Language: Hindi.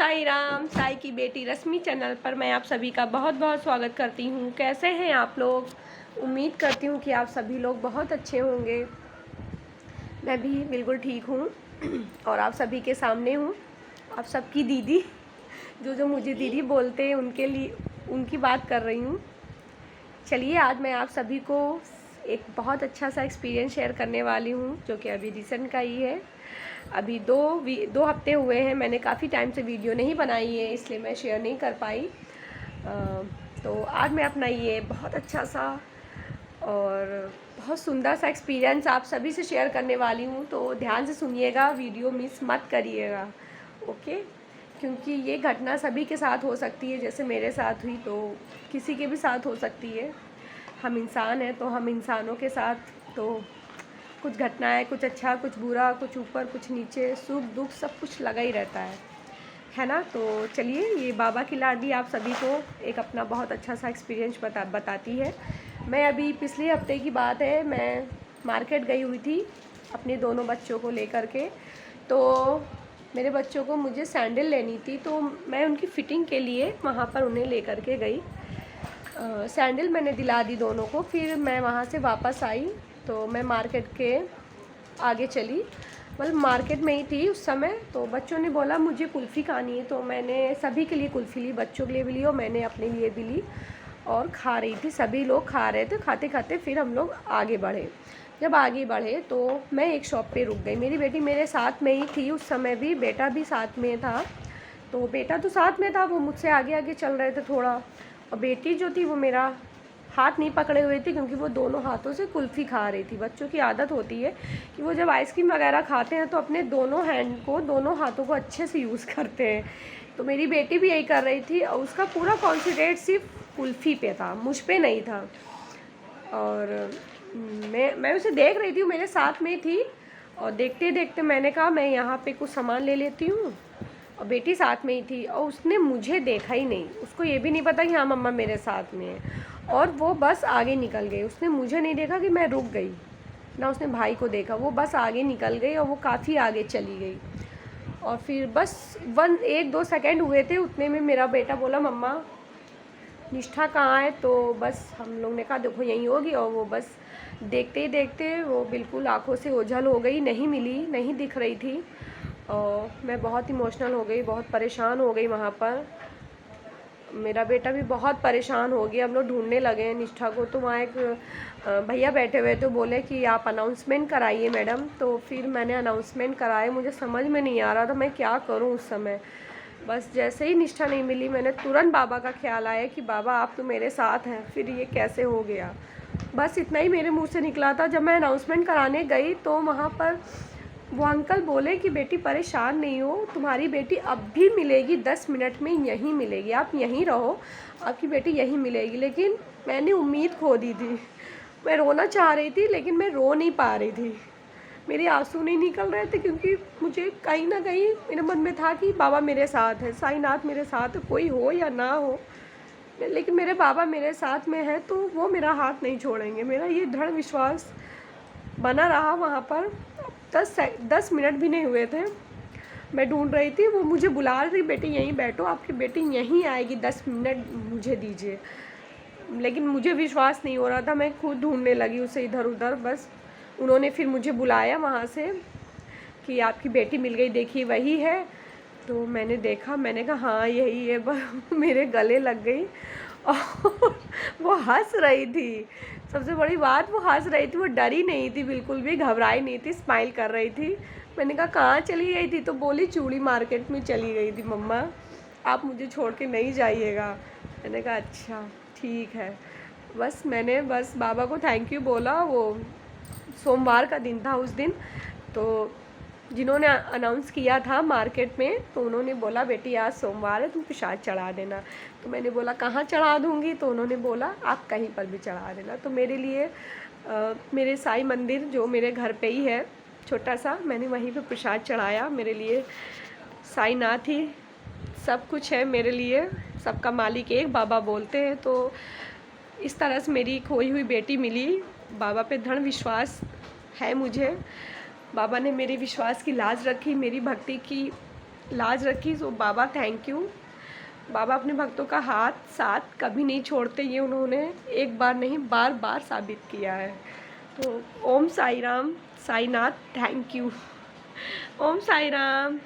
साई राम। साई की बेटी रश्मि चैनल पर मैं आप सभी का बहुत बहुत स्वागत करती हूँ। कैसे हैं आप लोग? उम्मीद करती हूँ कि आप सभी लोग बहुत अच्छे होंगे। मैं भी बिल्कुल ठीक हूँ और आप सभी के सामने हूँ। आप सबकी दीदी, जो मुझे दीदी बोलते हैं, उनके लिए उनकी बात कर रही हूँ। चलिए, आज मैं आप सभी को एक बहुत अच्छा सा एक्सपीरियंस शेयर करने वाली हूँ, जो कि अभी रिसेंट का ही है। अभी दो हफ्ते हुए हैं। मैंने काफ़ी टाइम से वीडियो नहीं बनाई है, इसलिए मैं शेयर नहीं कर पाई। तो आज मैं अपना ये बहुत अच्छा सा और बहुत सुंदर सा एक्सपीरियंस आप सभी से शेयर करने वाली हूँ। तो ध्यान से सुनिएगा, वीडियो मिस मत करिएगा, ओके? क्योंकि ये घटना सभी के साथ हो सकती है। जैसे मेरे साथ हुई, तो किसी के भी साथ हो सकती है। हम इंसान हैं, तो हम इंसानों के साथ तो कुछ घटनाएं, कुछ अच्छा, कुछ बुरा, कुछ ऊपर, कुछ नीचे, सुख दुख सब कुछ लगा ही रहता है ना। तो चलिए, ये बाबा की लाडली आप सभी को एक अपना बहुत अच्छा सा एक्सपीरियंस बताती है। मैं अभी पिछले हफ्ते की बात है, मैं मार्केट गई हुई थी अपने दोनों बच्चों को लेकर के। तो मेरे बच्चों को मुझे सैंडल लेनी थी, तो मैं उनकी फ़िटिंग के लिए वहाँ पर उन्हें लेकर के गई। सैंडल मैंने दिला दी दोनों को। फिर मैं वहाँ से वापस आई, तो मैं मार्केट के आगे चली, मतलब मार्केट में ही थी उस समय। तो बच्चों ने बोला मुझे कुल्फ़ी खानी है, तो मैंने सभी के लिए कुल्फ़ी ली, बच्चों के लिए भी ली और मैंने अपने लिए भी ली और खा रही थी। सभी लोग खा रहे थे। खाते खाते फिर हम लोग आगे बढ़े। जब आगे बढ़े तो मैं एक शॉप पे रुक गई। मेरी बेटी मेरे साथ में ही थी उस समय भी, बेटा भी साथ में था। तो बेटा तो साथ में था, वो मुझसे आगे आगे चल रहे थे थोड़ा, और बेटी जो थी वो मेरा हाथ नहीं पकड़े हुए थी, क्योंकि वो दोनों हाथों से कुल्फ़ी खा रही थी। बच्चों की आदत होती है कि वो जब आइसक्रीम वगैरह खाते हैं तो अपने दोनों हैंड को, दोनों हाथों को अच्छे से यूज़ करते हैं। तो मेरी बेटी भी यही कर रही थी और उसका पूरा कॉन्सेंट्रेट सिर्फ कुल्फ़ी पे था, मुझ पे नहीं था। और मैं उसे देख रही थी, वो मेरे साथ में थी, और देखते देखते मैंने कहा मैं यहाँ पे कुछ सामान ले लेती हूँ। और बेटी साथ में ही थी और उसने मुझे देखा ही नहीं। उसको ये भी नहीं पता कि हाँ मम्मा मेरे साथ में है, और वो बस आगे निकल गई। उसने मुझे नहीं देखा कि मैं रुक गई, ना उसने भाई को देखा, वो बस आगे निकल गई और वो काफ़ी आगे चली गई। और फिर बस 1-2 सेकेंड हुए थे, उतने में मेरा बेटा बोला मम्मा निष्ठा कहाँ है? तो बस हम लोग ने कहा देखो यहीं होगी, और वो बस देखते ही देखते वो बिल्कुल आँखों से ओझल हो गई, नहीं मिली, नहीं दिख रही थी। और मैं बहुत इमोशनल हो गई, बहुत परेशान हो गई वहाँ पर। मेरा बेटा भी बहुत परेशान हो गया। हम लोग ढूंढने लगे निष्ठा को। तो वहाँ एक भैया बैठे हुए थे, बोले कि आप अनाउंसमेंट कराइए मैडम। तो फिर मैंने अनाउंसमेंट कराए। मुझे समझ में नहीं आ रहा था मैं क्या करूँ उस समय। बस जैसे ही निष्ठा नहीं मिली, मैंने तुरंत बाबा का ख्याल आया कि बाबा आप तो मेरे साथ हैं, फिर ये कैसे हो गया। बस इतना ही मेरे मुंह से निकला था। जब मैं अनाउंसमेंट कराने गई तो वहाँ पर वो अंकल बोले कि बेटी परेशान नहीं हो, तुम्हारी बेटी अब भी मिलेगी, 10 मिनट में यहीं मिलेगी, आप यहीं रहो, आपकी बेटी यहीं मिलेगी। लेकिन मैंने उम्मीद खो दी थी। मैं रोना चाह रही थी, लेकिन मैं रो नहीं पा रही थी, मेरे आंसू नहीं निकल रहे थे, क्योंकि मुझे कहीं ना कहीं मेरे मन में था कि बाबा मेरे साथ है, साईनाथ मेरे साथ है, कोई हो या ना हो, लेकिन मेरे बाबा मेरे साथ में है, तो वो मेरा हाथ नहीं छोड़ेंगे। मेरा ये दृढ़ विश्वास बना रहा। वहाँ पर 10 मिनट भी नहीं हुए थे, मैं ढूंढ रही थी, वो मुझे बुला रही थी बेटी यहीं बैठो, आपकी बेटी यहीं आएगी, 10 मिनट मुझे दीजिए। लेकिन मुझे विश्वास नहीं हो रहा था, मैं खुद ढूंढने लगी उसे इधर उधर। बस उन्होंने फिर मुझे बुलाया वहाँ से कि आपकी बेटी मिल गई, देखिए वही है। तो मैंने देखा, मैंने कहा हाँ यही है। मेरे गले लग गई और वो हंस रही थी। सबसे बड़ी बात, वो हंस रही थी, वो डरी नहीं थी, बिल्कुल भी घबराई नहीं थी, स्माइल कर रही थी। मैंने कहा कहाँ चली गई थी? तो बोली चूड़ी मार्केट में चली गई थी मम्मा, आप मुझे छोड़ के नहीं जाइएगा। मैंने कहा अच्छा ठीक है। बस मैंने बस बाबा को थैंक यू बोला। वो सोमवार का दिन था उस दिन, तो जिन्होंने अनाउंस किया था मार्केट में, तो उन्होंने बोला बेटी आज सोमवार है, तुम प्रसाद चढ़ा देना। तो मैंने बोला कहाँ चढ़ा दूँगी? तो उन्होंने बोला आप कहीं पर भी चढ़ा देना। तो मेरे लिए मेरे साईं मंदिर जो मेरे घर पे ही है छोटा सा, मैंने वहीं पे प्रसाद चढ़ाया। मेरे लिए साईनाथ ही सब कुछ है, मेरे लिए सबका मालिक एक बाबा बोलते हैं। तो इस तरह से मेरी खोई हुई बेटी मिली। बाबा पे दृढ़ विश्वास है मुझे। बाबा ने मेरे विश्वास की लाज रखी, मेरी भक्ति की लाज रखी। सो बाबा थैंक यू। बाबा अपने भक्तों का हाथ साथ कभी नहीं छोड़ते, ये उन्होंने एक बार नहीं बार बार साबित किया है। तो ओम साई राम, साईनाथ, थैंक यू। ओम साई राम।